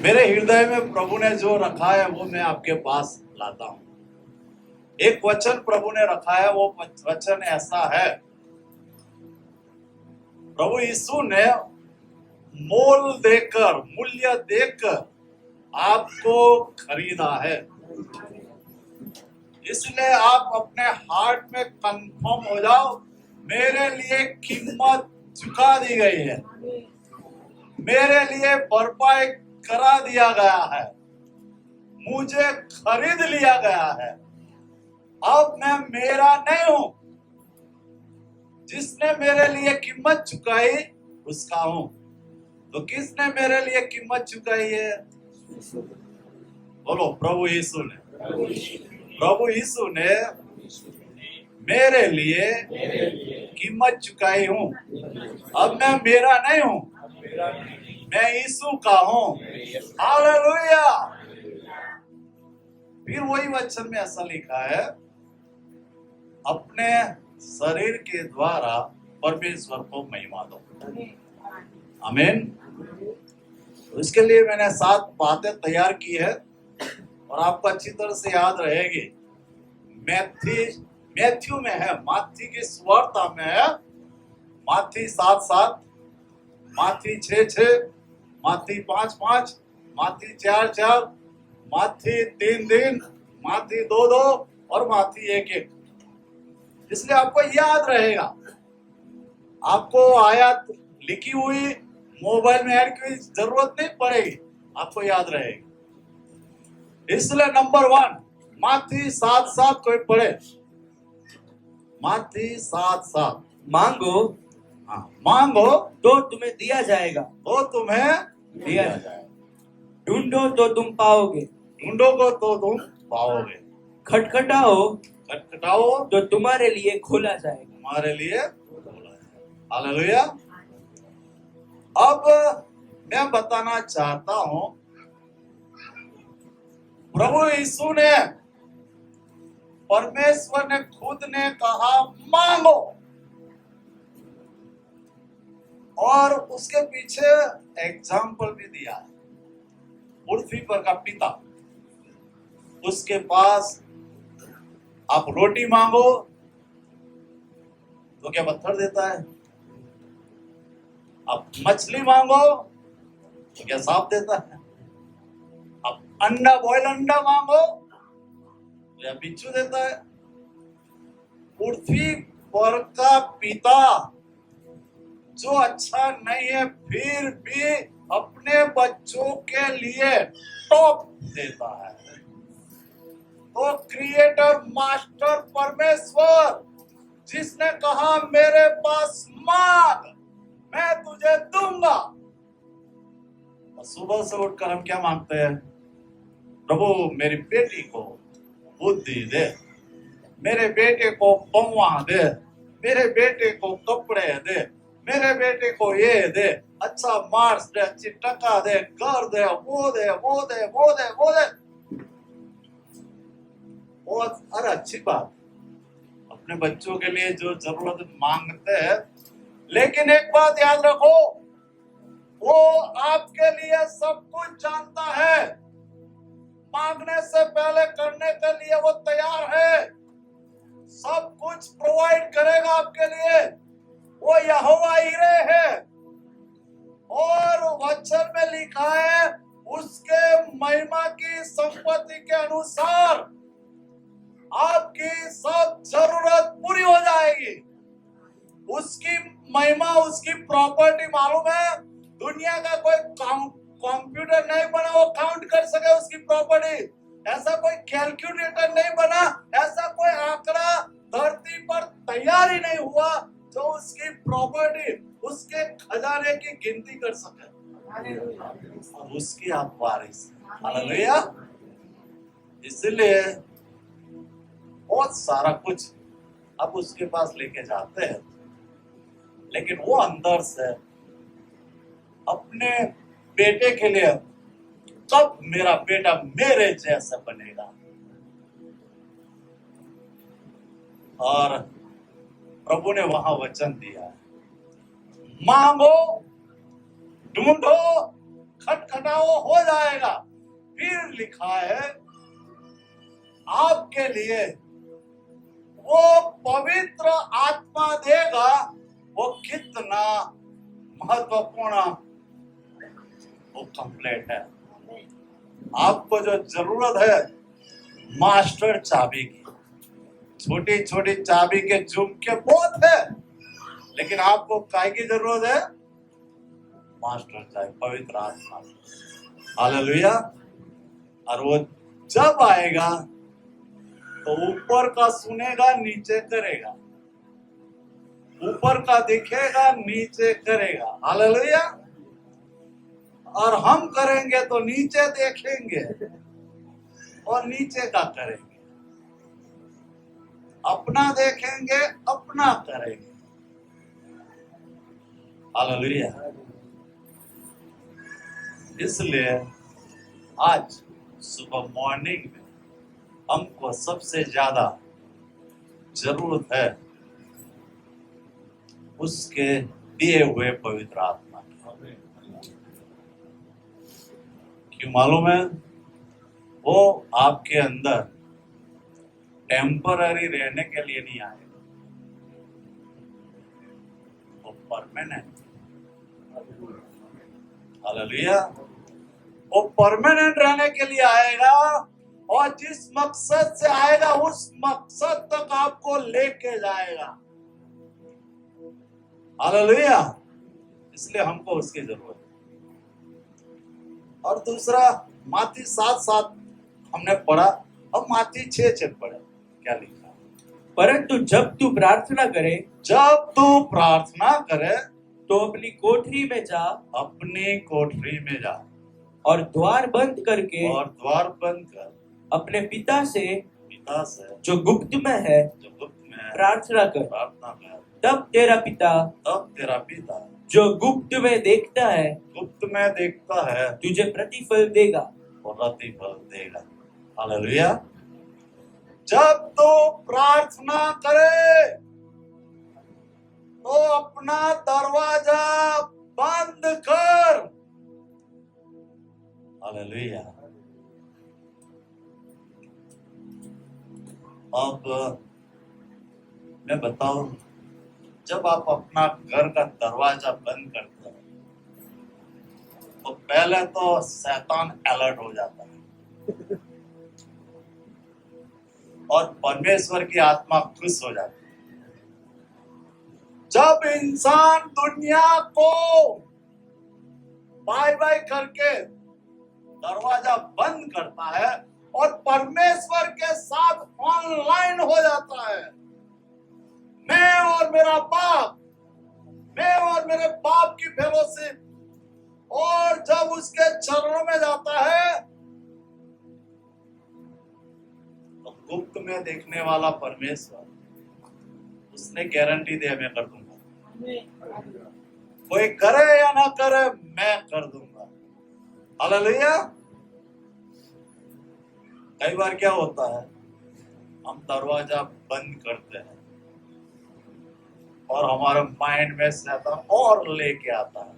मेरे हृदय में प्रभु ने जो रखा है वो मैं आपके पास लाता हूं। एक वचन प्रभु ने रखा है, वो वचन ऐसा है, प्रभु यीशु ने मूल्य देकर आपको खरीदा है। इसलिए आप अपने हार्ट में कंफर्म हो जाओ, मेरे लिए कीमत चुका दी गई है, मेरे लिए भरपाई करा दिया गया है, मुझे खरीद लिया गया है। अब मैं मेरा नहीं हूं, जिसने मेरे लिए कीमत चुकाई उसका हूं। तो किसने मेरे लिए कीमत चुकाई है? बोलो, प्रभु यीशु ने। प्रभु यीशु ने मेरे लिए कीमत चुकाई हूं। अब मैं मेरा नहीं हूं, मैं यीशु का हूं। हालेलुया। फिर वही वचन में ऐसा लिखा है, अपने शरीर के द्वारा परमेश्वर को महिमा दो। आमीन। तो इसके लिए मैंने 7 बातें तैयार की है और आपको अच्छी तरह से याद रहेगी। मैथ्यू में है, माथी की सुवार्ता में है, माथी 7:7, माथी 6:6, माथी 5:5, माथी 4:4, माथी 3:3, माथी 2:2 और माथी 1:1। इसलिए आपको याद रहेगा। आपको आयत लिखी हुई मोबाइल में ऐड की जरूरत नहीं पड़ेगी, आपको याद रहेगी। इसलिए नंबर 1 माथी 7:7 कोई पढ़े। माथी 7:7। मांगो मांगो तो तुम्हें दिया जाएगा, तो तुम्हें दिया जाएगा। ढूंढो तो तुम पाओगे, ढूंढोगे तो तुम पाओगे। खटखटाओ खटखटाओ तो तुम्हारे लिए खोला जाएगा। तुम्हारे लिए खोला जाएगा। हालेलुया। अब मैं बताना चाहता हूं, प्रभु यीशु ने, परमेश्वर ने खुद ने कहा मांगो, और उसके पीछे एग्जाम्पल भी दिया है। पृथ्वी पर का पिता, उसके पास आप रोटी मांगो तो क्या पत्थर देता है? आप मछली मांगो तो क्या सांप देता है? आप बॉयल अंडा मांगो तो या बिच्छू देता है? पृथ्वी पर का पिता जो अच्छा नहीं है फिर भी अपने बच्चों के लिए टॉप देता है। तो क्रिएटर मास्टर परमेश्वर जिसने कहा मेरे पास मांग, मैं तुझे दूंगा। और सुबह से उठकर हम क्या मांगते हैं? प्रभु मेरी बेटी को बुद्धि दे, मेरे बेटे को पौवा दे, मेरे बेटे को कपड़े दे, मेरे बेटे को ये दे, अच्छा मार्क्स दे, अच्छी टका दे, घर दे, वो दे, वो दे, वो दे, वो दे। और अरे अच्छी बात, अपने बच्चों के लिए जो जरूरत मांगते हैं, लेकिन एक बात याद रखो, वो आपके लिए सब कुछ जानता है। मांगने से पहले करने के लिए वो तैयार है, सब कुछ प्रोवाइड करेगा आपके लिए। वो यहोवा यीरे है और वचन में लिखा है उसके महिमा की संपत्ति के अनुसार आपकी सब जरूरत पूरी हो जाएगी। उसकी महिमा, उसकी प्रॉपर्टी मालूम है, दुनिया का कोई कंप्यूटर नहीं बना वो काउंट कर सके उसकी प्रॉपर्टी। ऐसा कोई कैलकुलेटर नहीं बना, ऐसा कोई आंकड़ा धरती पर तैयार ही नहीं हुआ जो उसकी प्रॉपर्टी, उसके खजाने की गिनती कर सके। और उसकी आप वारिस। हालेलुया। इसलिए बहुत सारा कुछ आप उसके पास लेके जाते हैं, लेकिन वो अंदर से अपने बेटे के लिए, कब मेरा बेटा मेरे जैसा बनेगा। और प्रभु ने वहां वचन दिया, मांगो, ढूंढो, खटखटाओ हो जाएगा। फिर लिखा है आपके लिए वो पवित्र आत्मा देगा। वो कितना महत्वपूर्ण, वो कंप्लीट है। आपको जो जरूरत है मास्टर चाबी की, छोटी छोटी चाबी के झुमके बहुत है, लेकिन आपको काय की जरूरत है? मास्टर चाबी, पवित्र आत्मा। हालेलुया। और वो जब आएगा तो ऊपर का सुनेगा, नीचे करेगा, ऊपर का दिखेगा, नीचे करेगा। हालेलुया। और हम करेंगे तो नीचे देखेंगे और नीचे का करेंगे, अपना देखेंगे, अपना करेंगे। हालेलुया। इसलिए आज सुबह मॉर्निंग में हमको सबसे ज्यादा जरूरत है उसके दिए हुए पवित्र आत्मा की। क्यों मालूम है? वो आपके अंदर टेम्पररी रहने के लिए नहीं आएगा, वो परमानेंट। हालेलुया। वो परमानेंट रहने के लिए आएगा, और जिस मकसद से आएगा उस मकसद तक आपको लेके जाएगा। हालेलुया। इसलिए हमको उसकी जरूरत है। और दूसरा माती 7:7 हमने पढ़ा, अब माती 6:6 पढ़े। क्या लिखा? परंतु जब तू प्रार्थना करे, जब तू प्रार्थना करे तो अपनी कोठरी में जा, अपनी कोठरी में जा, और द्वार बंद करके, और द्वार बंद कर अपने पिता से जो गुप्त में है प्रार्थना कर। तब तेरा पिता जो गुप्त में देखता है तुझे प्रतिफल देगा। हालेलुया। जब तो प्रार्थना करे तो अपना दरवाजा बंद कर। हालेलुया। अब मैं बताऊं, जब आप अपना घर का दरवाजा बंद करते हैं तो पहले तो शैतान अलर्ट हो जाता है और परमेश्वर की आत्मा खुश हो जाती है। जब इंसान दुनिया को बाय बाय करके दरवाजा बंद करता है और परमेश्वर के साथ ऑनलाइन हो जाता है, मैं और मेरा बाप, मैं और मेरे बाप की फेलोशिप, और जब उसके चरणों में जाता है तो गुप्त में देखने वाला परमेश्वर, उसने गारंटी दे मैं कर दूंगा। कोई करे या ना करे, मैं कर दूंगा। हालेलुया। कई बार क्या होता है, हम दरवाजा बंद करते हैं और हमारे माइंड में शैतान और लेके आता है,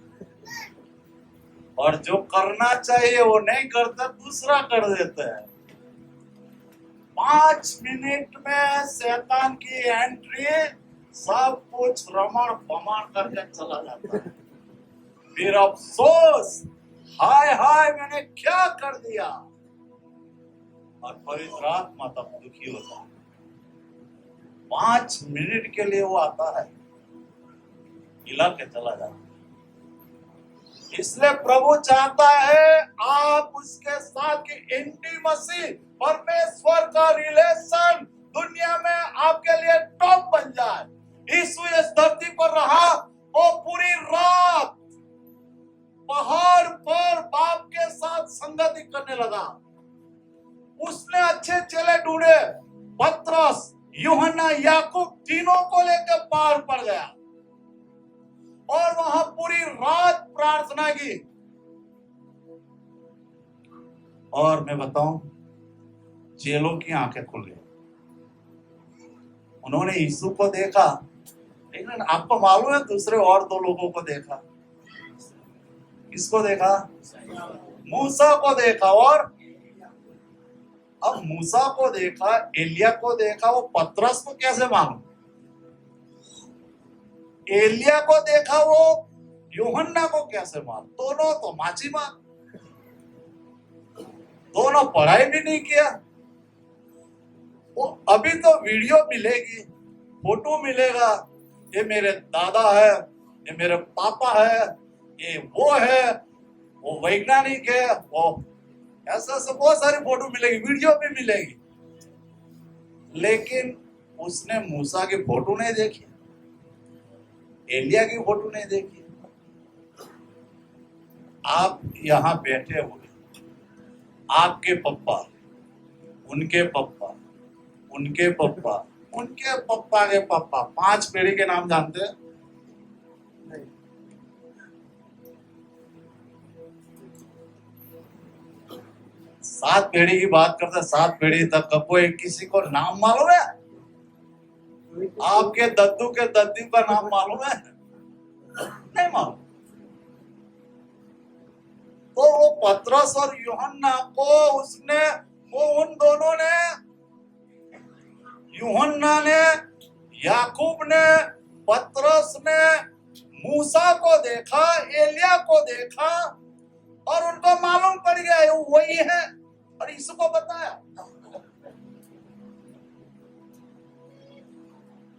और जो करना चाहिए वो नहीं करते, दूसरा कर देते हैं। 5 मिनट में शैतान की एंट्री, सब कुछ रमण भमण करके चला जाता है। फिर अफसोस, हाय हाय मैंने क्या कर दिया। और पवित्र आत्मा तब दुखी होता है। 5 मिनट के लिए वो आता है, हिला के चला जाता है। इसलिए प्रभु चाहता है आप उसके साथ की इंटीमेसी, परमेश्वर का रिलेशन दुनिया में आपके लिए टॉप बन जाए। यीशु इस धरती पर रहा, वो पूरी रात पहाड़ पर बाप के साथ संगति करने लगा। उसने अच्छे चेले ढूंढे, पतरस, यूहन्ना, याकूब, तीनों को लेकर पहाड़ पर गया और वहां पूरी रात प्रार्थना की। और मैं बताऊं, चेलों की आंखें खुल गई। उन्होंने यीशु को देखा, लेकिन आपको मालूम है दूसरे और 2 लोगों को देखा। किसको देखा? मूसा को देखा। और अब मूसा को देखा, एलिया को देखा, वो पतरस को कैसे मालूम? एलिया को देखा, वो यूहन्ना को कैसे मालूम? दोनों तो माची मार, दोनों पढ़ाई भी नहीं किया। वो अभी तो वीडियो मिलेगी, फोटो मिलेगा, ये मेरे दादा है, ये मेरे पापा है, ये वो है, वो वैज्ञानिक है, वो ऐसा सब बहुत सारी फोटो मिलेगी, वीडियो भी मिलेगी। लेकिन उसने मूसा की फोटो नहीं देखी, एलिया की फोटो नहीं देखी। आप यहाँ बैठे हुए, आपके पप्पा, उनके पप्पा, उनके पप्पा, उनके पप्पा के पप्पा, 5 पीढ़ी के नाम जानते हैं? सात पीढ़ी की बात करते हैं, 7 पीढ़ी तक का कोई किसी को नाम मालूम है? आपके दद्दू के दद्दी का नाम मालूम है? नहीं मालूम। तो वो पतरस और यूहन्ना को उसने, वो उन दोनों ने, यूहन्ना ने, याकूब ने, पतरस ने मूसा को देखा, एलिया को देखा, और उनको मालूम पड़ गया वो वही है, और यीशु को बताया।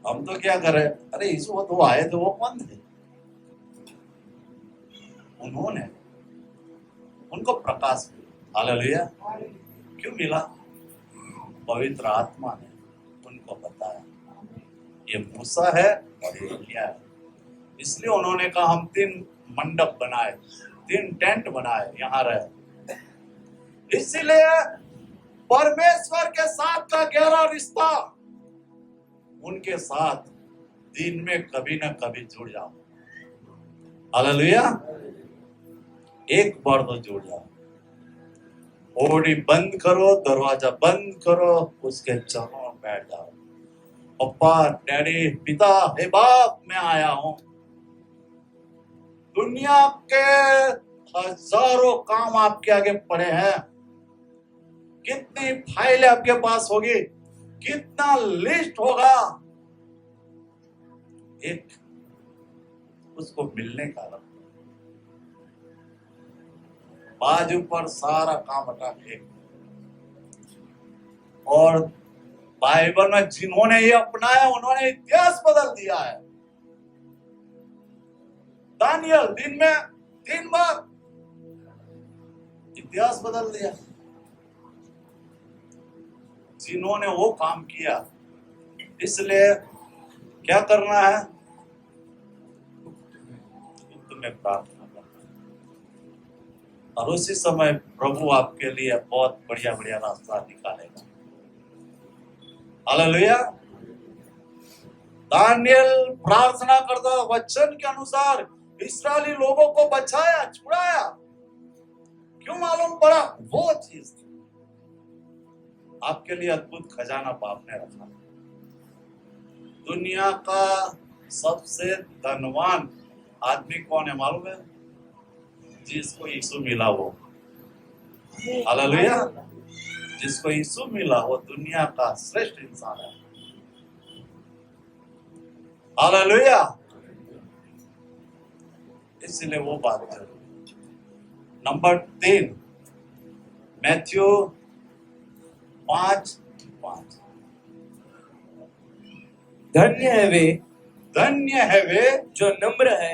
हम तो क्या करें? अरे यीशु वो तो आए थे, वो कौन थे? उन्होंने, उनको प्रकाश मिला। हालेलुया। क्यों मिला? पवित्र आत्मा ने उनको बताया ये मूसा है और ये एलिया है। इसलिए उन्होंने कहा हम 3 मंडप बनाए, 3 टेंट बनाए, यहाँ रहे। इसलिए परमेश्वर के साथ का गहरा रिश्ता उनके साथ दिन में कभी ना कभी जुड़ जाओ। हालेलुया। एक बार तो जुड़ जाओ। ओढ़ी बंद करो, दरवाजा बंद करो, उसके चरणों में बैठ जाओ। पप्पा, डैडी, पिता, हे बाप, मैं आया हूं। दुनिया के हजारों काम आपके आगे पड़े हैं, कितनी फाइलें आपके पास होगी, कितना लिस्ट होगा, एक उसको मिलने का रखो। बाजू पर सारा काम हटा के, और बाइबल में जिन्होंने ये अपनाया उन्होंने इतिहास बदल दिया है। दानियल दिन में 3 बार इतिहास बदल दिया। जिन्होंने वो काम किया, इसलिए क्या करना है? तुम्हें प्रार्थना करना, और उसी समय प्रभु आपके लिए बहुत बढ़िया बढ़िया रास्ता निकालेगा। हालेलुया। दानियल प्रार्थना करता, वचन के अनुसार इस्राएली लोगों को बचाया, छुड़ाया। क्यों मालूम पड़ा? वो चीज आपके लिए अद्भुत खजाना बाप ने रखा। दुनिया का सबसे धनवान आदमी कौन है मालूम है? जिसको यीशु मिला वो। हालेलुया। जिसको यीशु मिला वो दुनिया का श्रेष्ठ इंसान है। हालेलुया। इसलिए वो बात है। Number 3, Matthew 5:5। धन्य है वे जो नम्र है,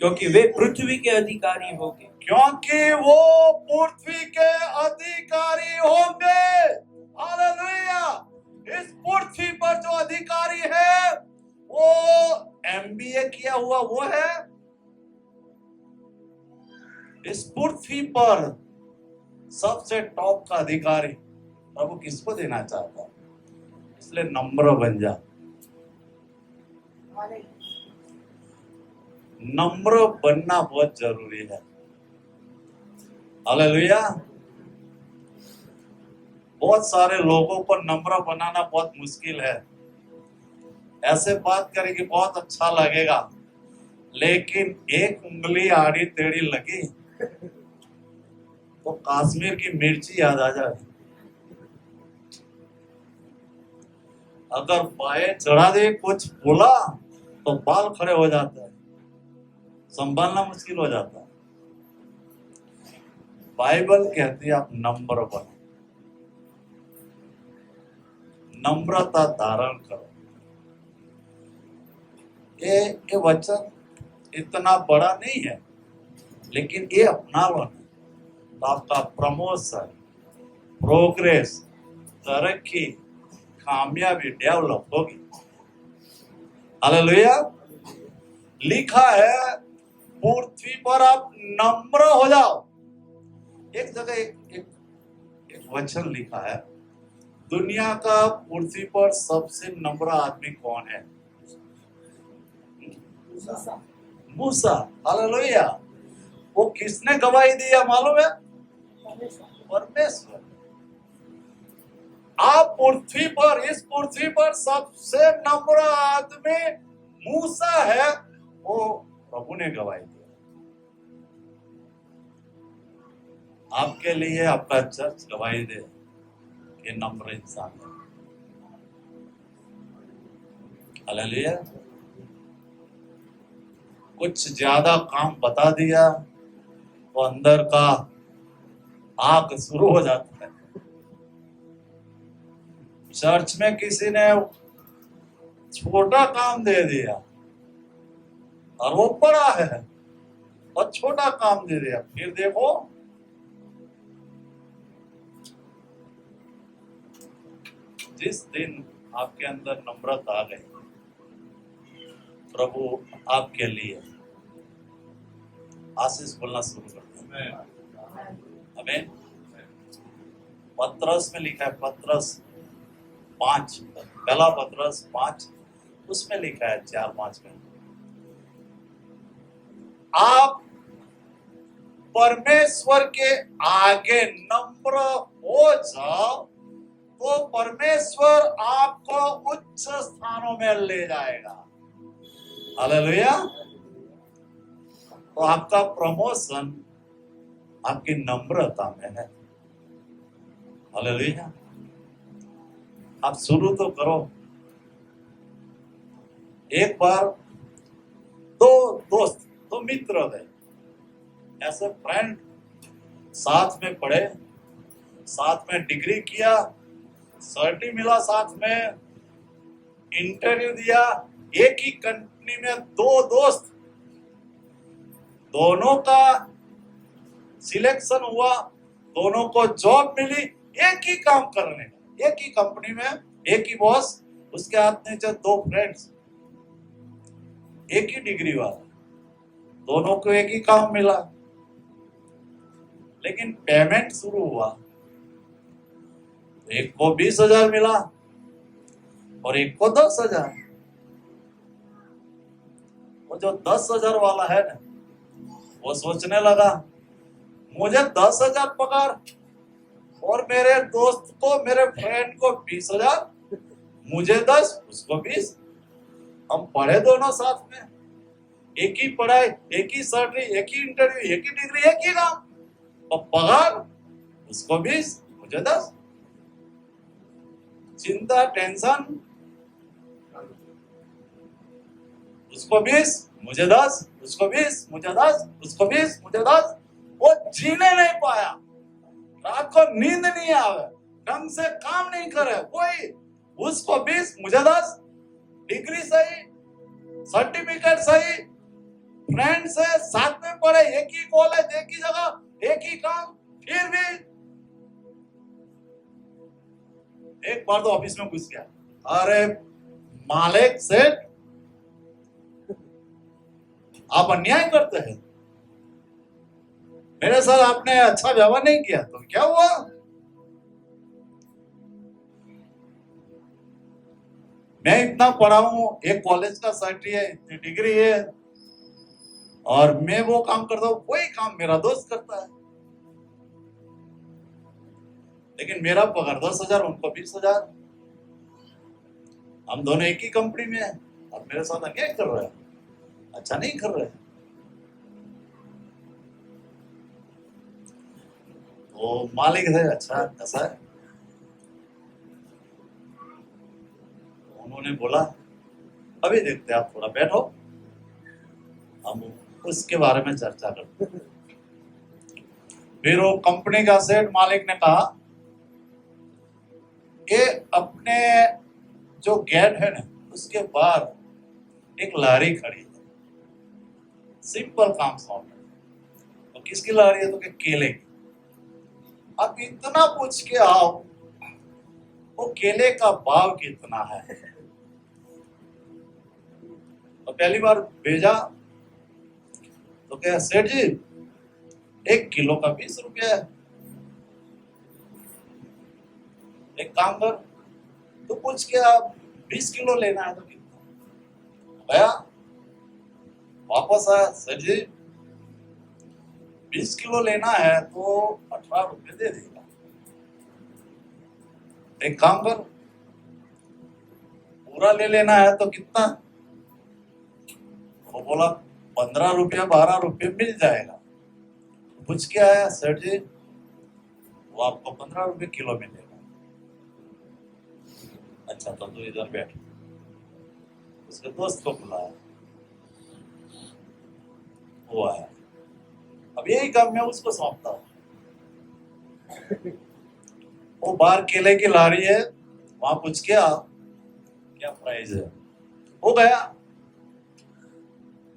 क्योंकि वे पृथ्वी के अधिकारी होंगे। क्योंकि वो पृथ्वी के अधिकारी होंगे। हालेलुया। इस पृथ्वी पर जो अधिकारी है वो MBA किया हुआ वो है। इस पृथ्वी पर सबसे टॉप का अधिकारी प्रभु किसको देना चाहता है? इसलिए नम्र बन जा। नम्र बनना बहुत जरूरी है। हालेलुया। बहुत सारे लोगों को नम्र बनाना बहुत मुश्किल है। ऐसे बात करेंगे बहुत अच्छा लगेगा, लेकिन एक उंगली आड़ी टेढ़ी लगी तो कश्मीर की मिर्ची याद आ जाए। अगर पाए चढ़ा दे कुछ बोला तो बाल खड़े हो जाते हैं, संभालना मुश्किल हो जाता है। बाइबल कहती है आप नम्र बनो, नम्रता धारण करो। ये वचन इतना बड़ा नहीं है, लेकिन ये अपना लो तो आपका प्रमोशन, प्रोग्रेस, तरक्की, कामयाबी डेवलप होगी। हालेलुया। लिखा है पृथ्वी पर आप नम्र हो जाओ। एक जगह एक वचन लिखा है, दुनिया का पृथ्वी पर सबसे नम्र आदमी कौन है? मूसा। हालेलुया। वो किसने गवाही दी है मालूम है? परमेश्वर। आप पृथ्वी पर, इस पृथ्वी पर सबसे नम्र आदमी मूसा है, वो प्रभु ने गवाही दी। आपके लिए आपका चर्च गवाही दे कि नम्र इंसान है। हालेलुया। कुछ ज्यादा काम बता दिया तो अंदर का आग शुरू हो जाता है। चर्च में किसी ने छोटा काम दे दिया और वो बड़ा है, और छोटा काम दे दिया, फिर देखो जिस दिन आपके अंदर नम्रता आ गई, प्रभु आपके लिए आशीष बोलना शुरू कर दिया। हमें पत्रस में लिखा है, पत्रस 5, पहला पत्रस 5, उसमें लिखा है 4-5 में, आप परमेश्वर के आगे नम्र हो जाओ तो परमेश्वर आपको उच्च स्थानों में ले जाएगा। हालेलुया। तो आपका प्रमोशन आपकी नम्रता में है। हालेलुया। आप शुरू तो करो। एक बार दो मित्र थे, ऐसे फ्रेंड, साथ में पढ़े, साथ में डिग्री किया, सर्टी मिला, साथ में इंटरव्यू दिया, एक ही कंपनी में 2 दोस्त, दोनों का सिलेक्शन हुआ, दोनों को जॉब मिली, एक ही काम करने का, एक ही कंपनी में, एक ही बॉस, उसके हाथ में 2 फ्रेंड्स, एक ही डिग्री वाला, दोनों को एक ही काम मिला, लेकिन पेमेंट शुरू हुआ, एक को 20,000 मिला और एक को 10,000। वो जो 10,000 वाला है ना, वो सोचने लगा मुझे 10,000 पगार और मेरे दोस्त को, मेरे फ्रेंड को 20,000, मुझे 10, उसको 20, हम पढ़े दोनों साथ में, एक ही पढ़ाई, एक ही सैलरी, एक ही इंटरव्यू, एक ही डिग्री, एक ही काम, और पगार उसको 20, मुझे 10। चिंता, टेंशन, उसको 20, मुझे 10, उसको 20, मुझे 10, उसको 20, मुझे 10। वो जीने नहीं पाया, रात को नींद नहीं आवे, ढंग से काम नहीं करे, कोई उसको 20, मुझे 10, डिग्री सही, सर्टिफिकेट सही, फ्रेंड से साथ में पढ़े, एक ही कॉलेज, एक ही जगह, एक ही काम, फिर भी एक बार तो ऑफिस में घुस गया, अरे मालिक सेठ, आप अन्याय करते हैं, मेरे साथ आपने अच्छा व्यवहार नहीं किया, तो क्या हुआ? मैं इतना पढ़ा हूं, एक कॉलेज का सर्टिफिकेट है, इतनी डिग्री है, और मैं वो काम करता हूं, वही काम मेरा दोस्त करता है, लेकिन मेरा पगार 10,000, उनको 20,000, हम दोनों एक ही कंपनी में हैं और मेरे साथ अन्याय कर रहे हैं। अच्छा नहीं कर रहे। तो मालिक है, अच्छा कैसा है? उन्होंने बोला अभी देखते हैं, आप थोड़ा बैठो, हम उसके बारे में चर्चा करते हैं। फिर वो कंपनी का सेठ मालिक ने कहा कि अपने जो गेट है ना उसके बाहर एक लारी खड़ी है, सिंपल काम सॉल्व है। तो किसकी लारी है? तो कि केले की। अब इतना पूछ के आओ वो केले का भाव कितना है। तो पहली बार भेजा तो क्या सेठ जी 1 किलो का 20 रुपया है। एक काम कर, तो पूछ के आप 20 किलो लेना है तो कितना? गया वापस आया, सर जी 20 किलो लेना है तो 18 रुपये दे देगा। एक काम कर, पूरा ले लेना है तो कितना? वो बोला 15 रुपया 12 रुपये मिल जाएगा। पूछ के आया, सर जी वो आपको 15 रुपये किलो मिलेगा। अच्छा तो तू इधर बैठ। उसके दोस्त को बुलाया, वो आया। अब यही काम मैं उसको सौंपता हूँ। वो बाहर केले की लारी है, वहां पूछ के आ क्या प्राइस है। वो गया,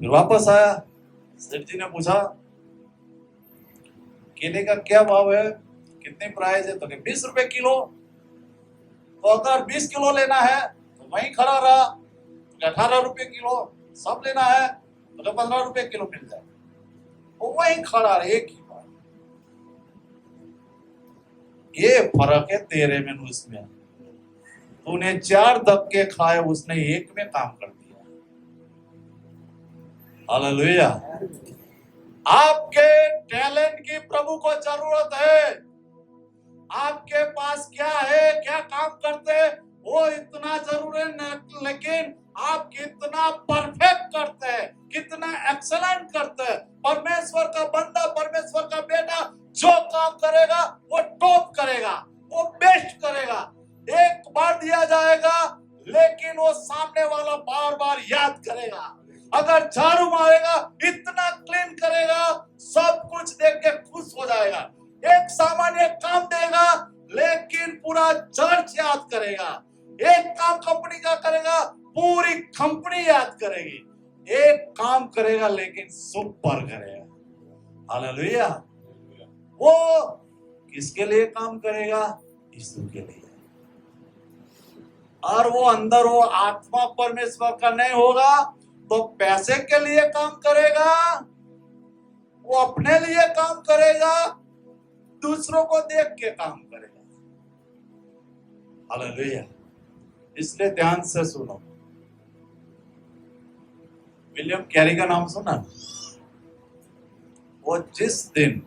फिर वापस आया, सेठ जी ने पूछा केले का क्या भाव है, कितनी प्राइस है? तो 20 रुपए किलो। तो अगर 20 किलो लेना है तो वहीं खड़ा रहा, 18 रुपए किलो। सब लेना है तो 15 रुपए किलो मिल जाए। वो वहीं खड़ा रहे, एक ही बात। ये फर्क है तेरे में उसमें। तूने 4 धक्के खाए, उसने एक में काम कर दिया। हालेलुया। आपके टैलेंट की प्रभु को जरूरत है। आपके पास क्या है, क्या काम करते हैं वो इतना जरूरी नहीं, लेकिन आप कितना परफेक्ट करते हैं, कितना एक्सेलेंट करते हैं। परमेश्वर का बंदा, परमेश्वर का बेटा जो काम करेगा वो टॉप करेगा, वो बेस्ट करेगा। एक बार दिया जाएगा लेकिन वो सामने वाला बार बार याद करेगा। अगर झाड़ू मारेगा इतना क्लीन करेगा, सब कुछ देख के खुश हो जाएगा। एक सामान्य काम देगा लेकिन पूरा चर्च याद करेगा। एक काम कंपनी का करेगा, पूरी कंपनी याद करेगी। एक काम करेगा लेकिन सुपर करेगा। हालेलुया। वो किसके लिए काम करेगा? यीशु के लिए। और वो अंदर वो आत्मा परमेश्वर का नहीं होगा तो पैसे के लिए काम करेगा, वो अपने लिए काम करेगा, दूसरों को देख के काम करेगा। हालेलुया। इसलिए ध्यान से सुनो। विलियम कैरी का नाम सुना? वो जिस दिन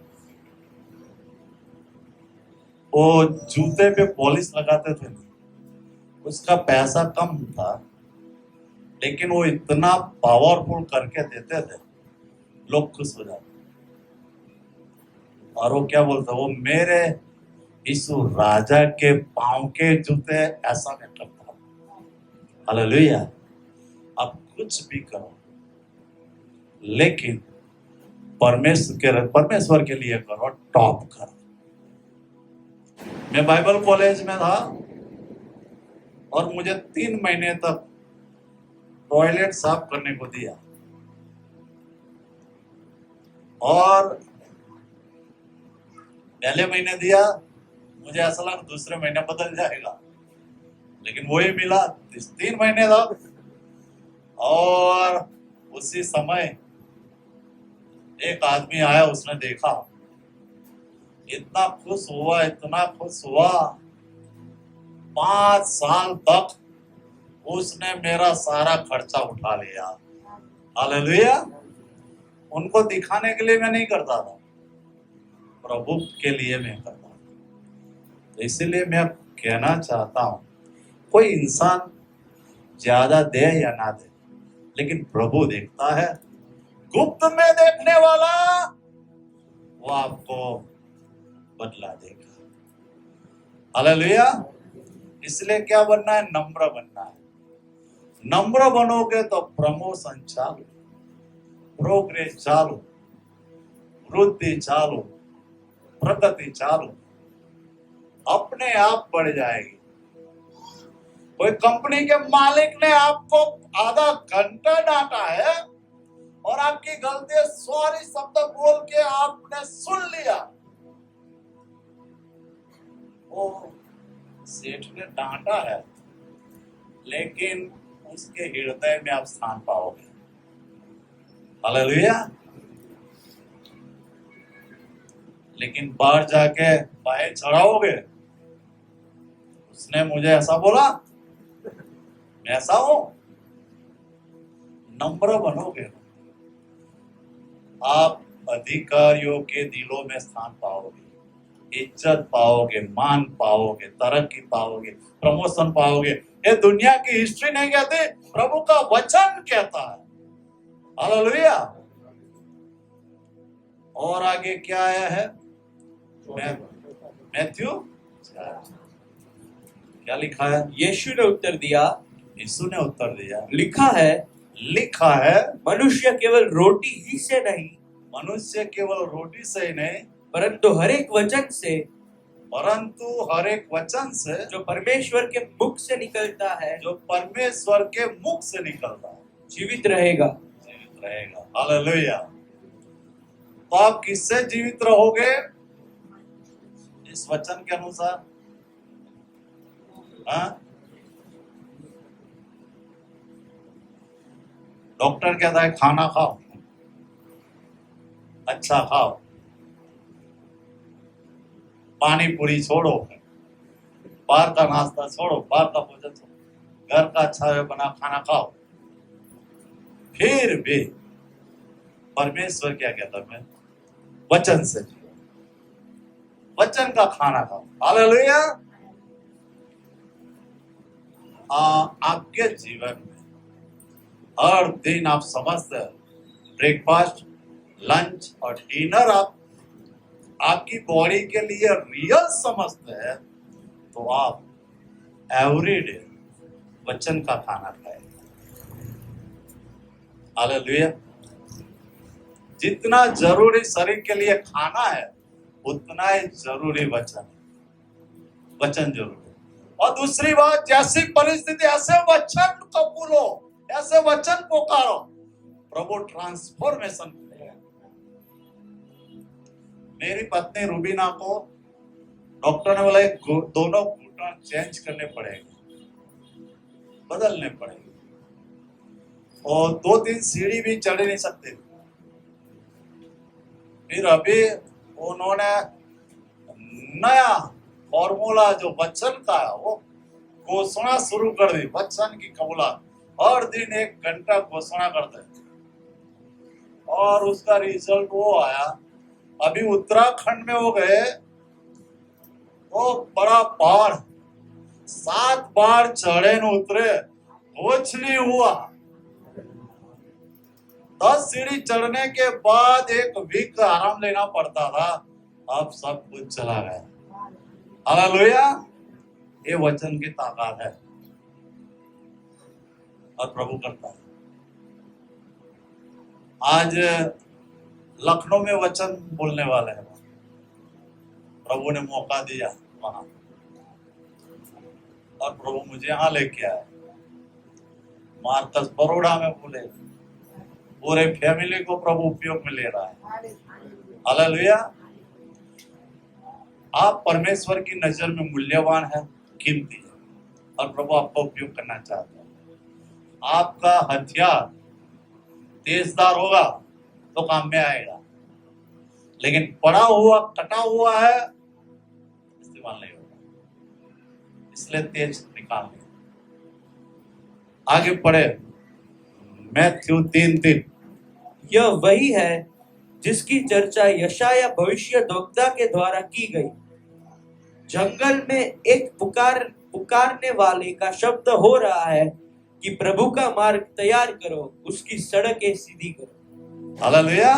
वो जूते पे पॉलिश लगाते थे, उसका पैसा कम था लेकिन वो इतना पावरफुल करके देते थे, लोग खुश हो जाते। और वो क्या बोलता, वो मेरे यीशु राजा के पांव के जूते ऐसा नहीं करता। हालेलुया। आप कुछ भी करो लेकिन परमेश्वर के लिए करो, टॉप करो। मैं बाइबल कॉलेज में था और मुझे 3 महीने तक टॉयलेट साफ करने को दिया और पहले महीने दिया, मुझे ऐसा लगा दूसरे महीने बदल जाएगा, लेकिन वही मिला 3 महीने तक। और उसी समय एक आदमी आया, उसने देखा, इतना खुश हुआ, इतना खुश हुआ। 5 साल तक उसने मेरा सारा खर्चा उठा लिया। हालेलुया। उनको दिखाने के लिए मैं नहीं करता था, प्रभु के लिए मैं करता था। तो इसीलिए मैं कहना चाहता हूं, कोई इंसान ज्यादा दे या ना दे, लेकिन प्रभु देखता है। गुप्त में देखने वाला वो आपको बदला देगा। हालेलुया। इसलिए क्या बनना है? नम्र बनना है। नम्र बनोगे तो प्रमोशन चालू, प्रोग्रेस चालू, वृद्धि चालू, प्रगति चालू, अपने आप बढ़ जाएगी। कोई कंपनी के मालिक ने आपको आधा घंटा डांटा है और आपकी गलती सॉरी शब्द बोल के आपने सुन लिया। वो सेठ ने डांटा है, लेकिन उसके हृदय में आप स्थान पाओगे। हालेलुया। लेकिन बाहर जाके बाहें चढ़ाओगे, उसने मुझे ऐसा बोला, मैं ऐसा हूं। नम्र बनोगे, आप अधिकारियों के दिलों में स्थान पाओगे, इज्जत पाओगे, मान पाओगे, तरक्की पाओगे, प्रमोशन पाओगे। ये दुनिया की हिस्ट्री नहीं कहती, प्रभु का वचन कहता है। हालेलुया। और आगे क्या आया है? मैथ्यू क्या लिखा है? यीशु ने उत्तर दिया, यीशु ने उत्तर दिया, लिखा है मनुष्य केवल रोटी ही से नहीं, मनुष्य केवल रोटी से ही नहीं, परंतु हर एक वचन से जो परमेश्वर के मुख से निकलता है, जो परमेश्वर के मुख से निकलता है, जीवित रहेगा। हालेलुया। तो आप किससे जीवित रहोगे? इस वचन के अनुसार। डॉक्टर कहता है खाना खाओ, अच्छा खाओ, पानी पूरी छोड़ो, बाहर का नाश्ता छोड़ो, बाहर का भोजन छोड़ो, घर का अच्छा बना खाना खाओ। फिर भी परमेश्वर क्या कहता है? वचन से, वचन का खाना खाओ। हालेलुया। आपके जीवन में हर दिन आप समझते हैं, ब्रेकफास्ट, लंच और डिनर आपकी बॉडी के लिए रियल समझते हैं, तो आप एवरीडे वचन का खाना खाएं। हालेलुया। जितना जरूरी शरीर के लिए खाना है, उतना ही जरूरी वचन जरूरी। और दूसरी बात, जैसी परिस्थिति ऐसे वचन कबूलो, ऐसे वचन पुकारो, प्रभु ट्रांसफॉर्मेशन करेगा। मेरी पत्नी रुबीना को डॉक्टर ने बोला दोनों घुटना चेंज करने पड़ेंगे, बदलने पड़ेंगे, और 2-3 सीढ़ी भी चढ़ नहीं सकते। फिर अभी उन्होंने नया फॉर्मूला जो वचन का है वो घोषणा शुरू कर दी, वचन की कबूला। हर दिन 1 घंटा घोषणा करते, और उसका रिजल्ट वो आया। अभी उत्तराखंड में हो गए, वो बड़ा पहाड़ 7 बार चढ़े न उतरे, कुछ नहीं हुआ। 10 सीढ़ी चढ़ने के बाद 1 वीक का आराम लेना पड़ता था, अब सब कुछ चला गया। हालेलुया। ये वचन की ताकत है, और प्रभु करता है। आज लखनऊ में वचन बोलने वाले हैं, प्रभु ने मौका दिया वहां, और प्रभु मुझे यहाँ लेके आए। मार्कस बड़ौदा में बोले, पूरे फैमिली को प्रभु उपयोग में ले रहा है। हालेलुया। आप परमेश्वर की नजर में मूल्यवान है, कीमती है, और प्रभु आपका उपयोग करना चाहता है। आपका हथियार तेजदार होगा तो काम में आएगा, लेकिन पड़ा हुआ कटा हुआ है, इस्तेमाल नहीं होगा। इसलिए तेज निकालने। आगे पढ़े, मैथ्यू 3:3। यह वही है जिसकी चर्चा यशाया भविष्यद्वक्ता के द्वारा की गई। जंगल में एक पुकारने वाले का शब्द हो रहा है, कि प्रभु का मार्ग तैयार करो, उसकी सड़कें सीधी करो। हालेलुया।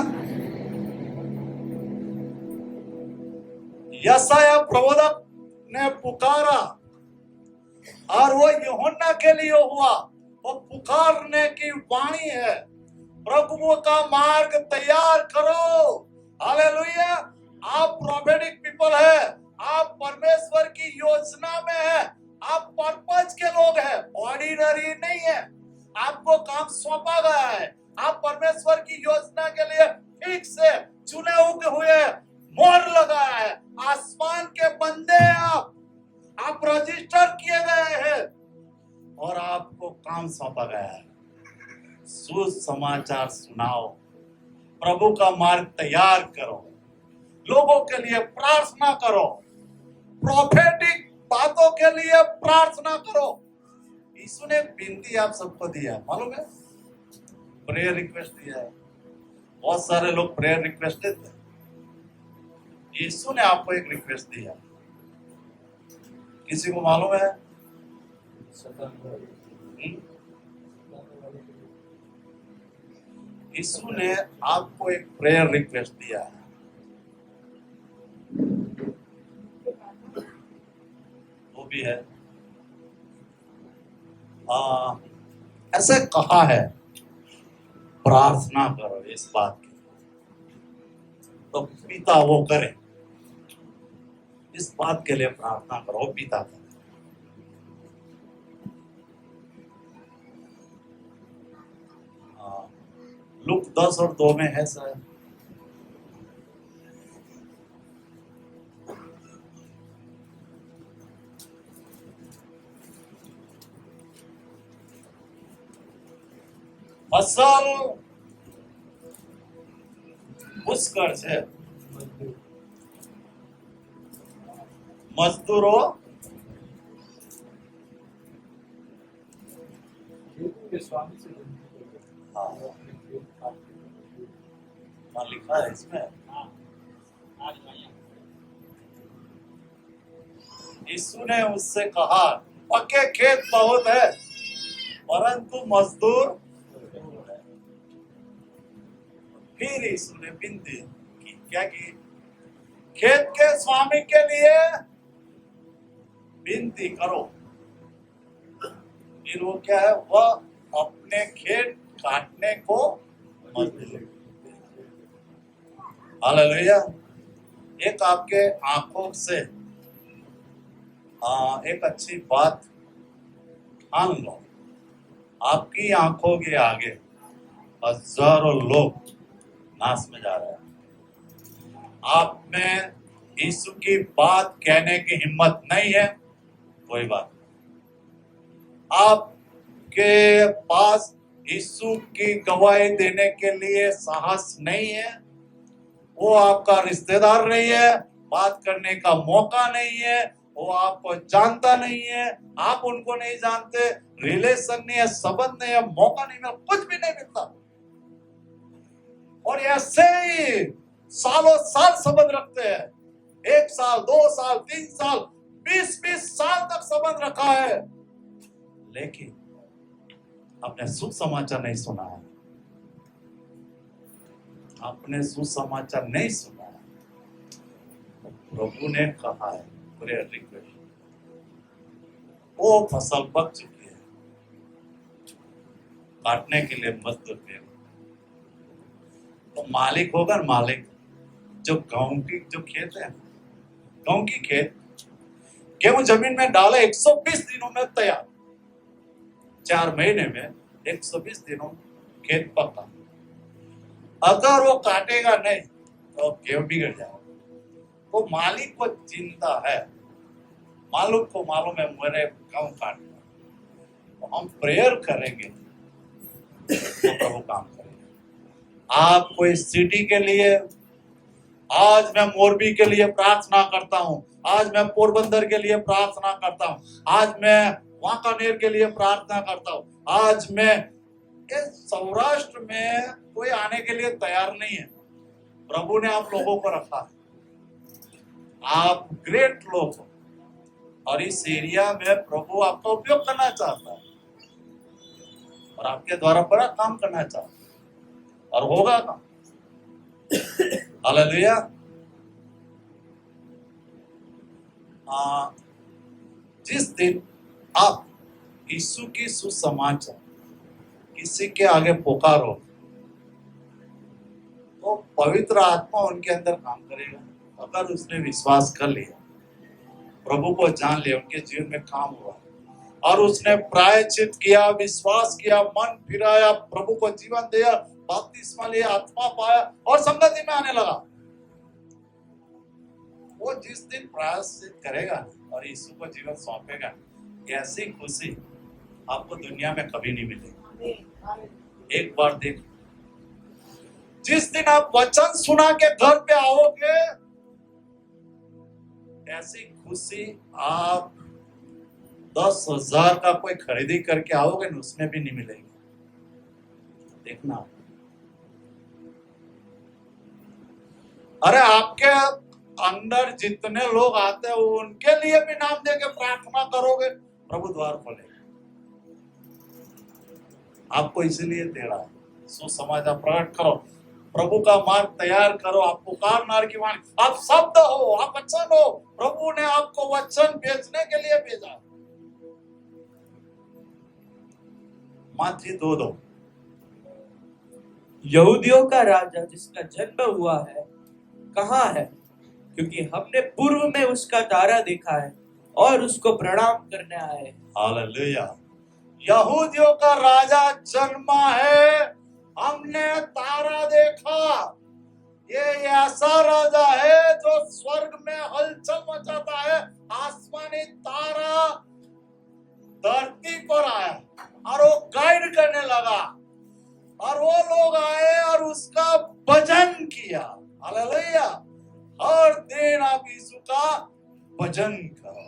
यशाया प्रबोधक ने पुकारा और वो यूहन्ना के लिए हुआ, वो पुकारने की वाणी है, प्रभु का मार्ग तैयार करो। हालेलुया। आप प्रोफेटिक पीपल है, आप परमेश्वर की योजना में है, आप पर्पज के लोग हैं, ऑर्डिनरी नहीं है। आपको काम सौंपा गया है, आप परमेश्वर की योजना के लिए ठीक से चुने हुए मोहर लगाया है, आसमान के बंदे हैं आप रजिस्टर किए गए हैं और आपको काम सौंपा गया है। सुसमाचार सुनाओ, प्रभु का मार्ग तैयार करो, लोगों के लिए प्रार्थना करो, प्रोफेटिक बातों के लिए प्रार्थना करो। यीशु ने विनती आप सबको दिया है, मालूम है, प्रेयर रिक्वेस्ट दिया है। बहुत सारे लोग प्रेयर रिक्वेस्ट देते हैं, यीशु ने आपको एक रिक्वेस्ट दिया, किसी को मालूम है? यीशु ने आपको एक प्रेयर रिक्वेस्ट दिया है। वो भी है, ऐसे कहा है, प्रार्थना करो इस बात की, तो पिता वो करे। इस बात के लिए प्रार्थना करो, पिता करे। लूक 10 और 2 में है सर। फसल पुष्कर છે, મજદૂરો लिखा है इसमें। यीशु ने उससे कहा, पक्के खेत बहुत है परंतु मजदूर। फिर यीशु ने विनती की, क्या की? खेत के स्वामी के लिए विनती करो। फिर वो क्या है, वह अपने खेत काटने को मजदूर। हालेलुया। एक आपके आंखों से एक अच्छी बात ठान लो, आपकी आंखों के आगे हजारों लोग नाश में जा रहे हैं। आप में यीशु की बात कहने की हिम्मत नहीं है, कोई बात नहीं। आपके पास यीशु की गवाही देने के लिए साहस नहीं है, वो आपका रिश्तेदार नहीं है, बात करने का मौका नहीं है, वो आपको जानता नहीं है, आप उनको नहीं जानते, रिलेशन नहीं है, संबंध नहीं है, मौका नहीं मिलता, कुछ भी नहीं मिलता। और ऐसे ही सालों साल संबंध रखते हैं, 1 साल 2 साल 3 साल 20 साल तक संबंध रखा है, लेकिन आपने सुसमाचार नहीं सुना है, आपने सुसमाचार नहीं सुना है। प्रभु ने कहा है, प्रेयर रिक्वेस्ट, वो फसल पक चुकी है, काटने के लिए मजदूर पे। तो मालिक होगा, मालिक जो गेहूं की जो खेत है, गेहूं की खेत, गेहूं जमीन में डाले 120 दिनों में तैयार, 4 महीने में 120 दिनों खेत पका। अगर वो काटेगा नहीं तो गेहूं बिगड़ जाएगा। तो मालिक को चिंता है, मालिक को मालूम है मेरे गेहूं काटना, तो हम प्रेयर करेंगे तो प्रभु काम करेंगे। आप कोई सिटी के लिए, आज मैं मोरबी के लिए प्रार्थना करता हूँ, आज मैं पोरबंदर के लिए प्रार्थना करता हूँ, आज मैं वांकानेर के लिए प्रार्थना करता हूँ, आज मैं इस सौराष्ट्र में कोई आने के लिए तैयार नहीं है। प्रभु ने आप लोगों को रखा है, आप ग्रेट लोग हो और इस एरिया में प्रभु आपका उपयोग करना चाहता है। और आपके द्वारा बड़ा काम करना चाहता है और होगा काम। हालेलुया। जिस दिन आप यीशु की सुसमाचार किसी के आगे पुकारो तो पवित्र आत्मा उनके अंदर काम करेगा। अगर उसने विश्वास कर लिया, प्रभु को जान लिया, उनके जीवन में काम हुआ और उसने प्रायश्चित किया, विश्वास किया, मन फिराया, प्रभु को जीवन दिया, बपतिस्मा लिया, आत्मा पाया और संगति में आने लगा, वो जिस दिन प्रायश्चित करेगा और यीशु को जीवन सौंपेगा, ऐसी खुशी आपको दुनिया में कभी नहीं मिलेगी। एक बार देख, जिस दिन आप वचन सुना के घर पे आओगे, ऐसी खुशी आप 10,000 का कोई खरीदी करके आओगे ना, उसमें भी नहीं मिलेगी। देखना, अरे आपके अंदर जितने लोग आते हैं उनके लिए भी नाम देके प्रार्थना करोगे, प्रभु द्वार खोलेगा। आपको इसलिए तेरा सुसमाचार प्रकट करो, प्रभु का मार्ग तैयार करो। आप पुकारनार की वाणी, आप शब्द हो, आप वचन हो। प्रभु ने आपको वचन भेजने के लिए भेजा। मत्ती 2:2, यहूदियों का राजा जिसका जन्म हुआ है कहाँ है? क्योंकि हमने पूर्व में उसका तारा देखा है और उसको प्रणाम करने आए। हालेलुया। यहूदियों का राजा जन्मा है, हमने तारा देखा। ये ऐसा राजा है जो स्वर्ग में हलचल मचाता है। आसमानी तारा धरती पर आया और वो गाइड करने लगा और वो लोग आए और उसका भजन किया। हालेलुया। हर दिन आप यीशु का भजन करो।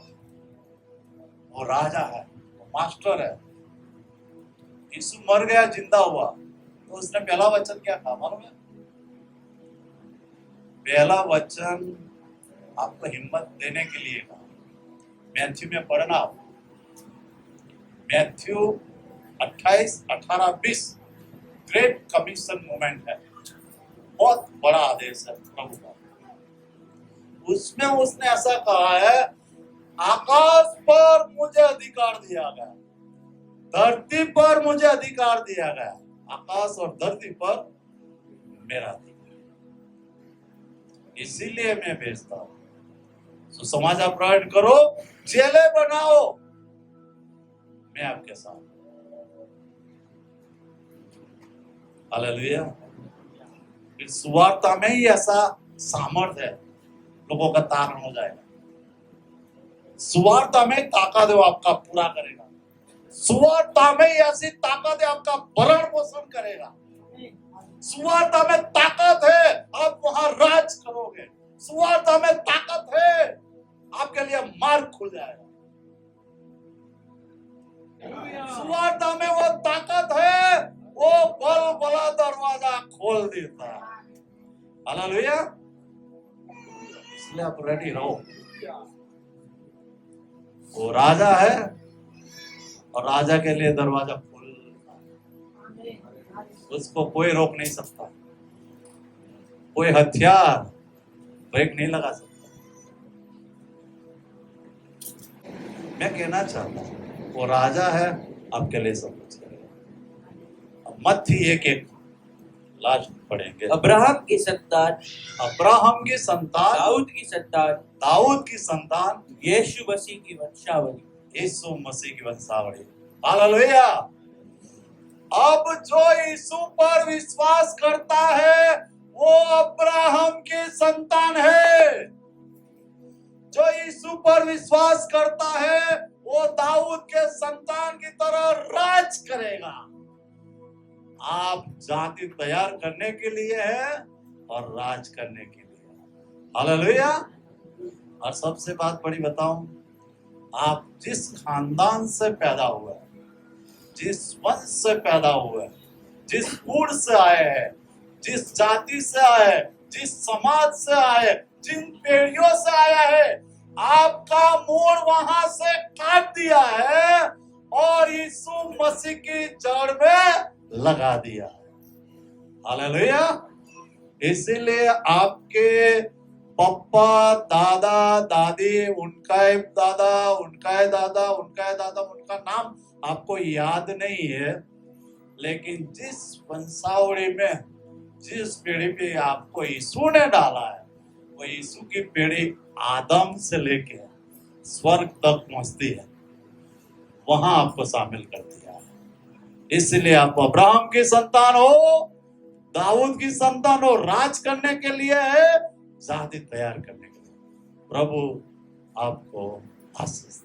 वो राजा है, वो मास्टर है। यीशु मर गया, जिंदा हुआ, तो उसने पहला वचन क्या कहा मालूम है? पहला वचन आपको हिम्मत देने के लिए कहा। मैथ्यू में पढ़ना, मैथ्यू 28-18-20 ग्रेट कमीशन मूवमेंट है, बहुत बड़ा आदेश है प्रभु का। उसमें उसने ऐसा कहा है, आकाश पर मुझे अधिकार दिया गया, धरती पर मुझे अधिकार दिया गया, आकाश और धरती पर मेरा अधिकार, इसीलिए मैं भेजता हूं। सुसमाचार प्रकट करो, चेले बनाओ, मैं आपके साथ। हालेलुया। सुवार्ता में ही ऐसा सामर्थ्य है, लोगों का तारण हो जाएगा। सुवार्ता में ताकत है, वो आपका पूरा करेगा। सुवार्ता में ऐसी ताकत है, आपका भरण पोषण करेगा। सुवार्ता में ताकत है, आप वहां राज करोगे। सुवार्ता में ताकत है, आपके लिए मार्ग खुल जाएगा। सुवार्ता में वो ताकत है, वो बल बला दरवाजा खोल देता है। हालेलुया। इसलिए आप रेडी रहो। वो राजा है और राजा के लिए दरवाजा खोल, उसको कोई रोक नहीं सकता, कोई हथियार ब्रेक नहीं लगा सकता। मैं कहना चाहता हूं, वो राजा है, आपके लिए सब कुछ करेगा। अब मत्ती 1:1 लास्ट पढ़ेंगे। अब्राहम की संतान, अब्राहम की संतान, दाऊद की संतान, दाऊद की संतान, यीशु मसीह की वंशावली, यीशु मसीह की वंशावली। हालेलुया। अब जो यीशु पर विश्वास करता है वो अब्राहम की संतान है। जो यीशु पर विश्वास करता है वो दाऊद के संतान की तरह राज करेगा। आप जाति तैयार करने के लिए है और राज करने के लिए। हालेलुया। और सबसे बात बड़ी बताऊं, आप जिस खानदान से पैदा हुए, जिस वंश से पैदा हुए, जिस कुल से आए हैं, जिस जाति से आए, जिस समाज से आए, जिन पीढ़ियों से आया है, आपका मूल वहां से काट दिया है और यीशु मसीह की जड़ में लगा दिया। हालेलुया। इसीलिए आपके पप्पा, दादा, दादी, उनका एक दादा, उनका एक दादा, उनका एक दादा, उनका नाम आपको याद नहीं है, लेकिन जिस वंशावली में, जिस पीढ़ी पे आपको यीशु ने डाला है, वो यीशु की पीढ़ी आदम से लेके स्वर्ग तक पहुंचती है, वहां आपको शामिल कर दिया है। इसलिए आप अब्राहम की संतान हो, दाऊद की संतान हो, राज करने के लिए है, शादी तैयार करने के लिए। प्रभु आपको आशीष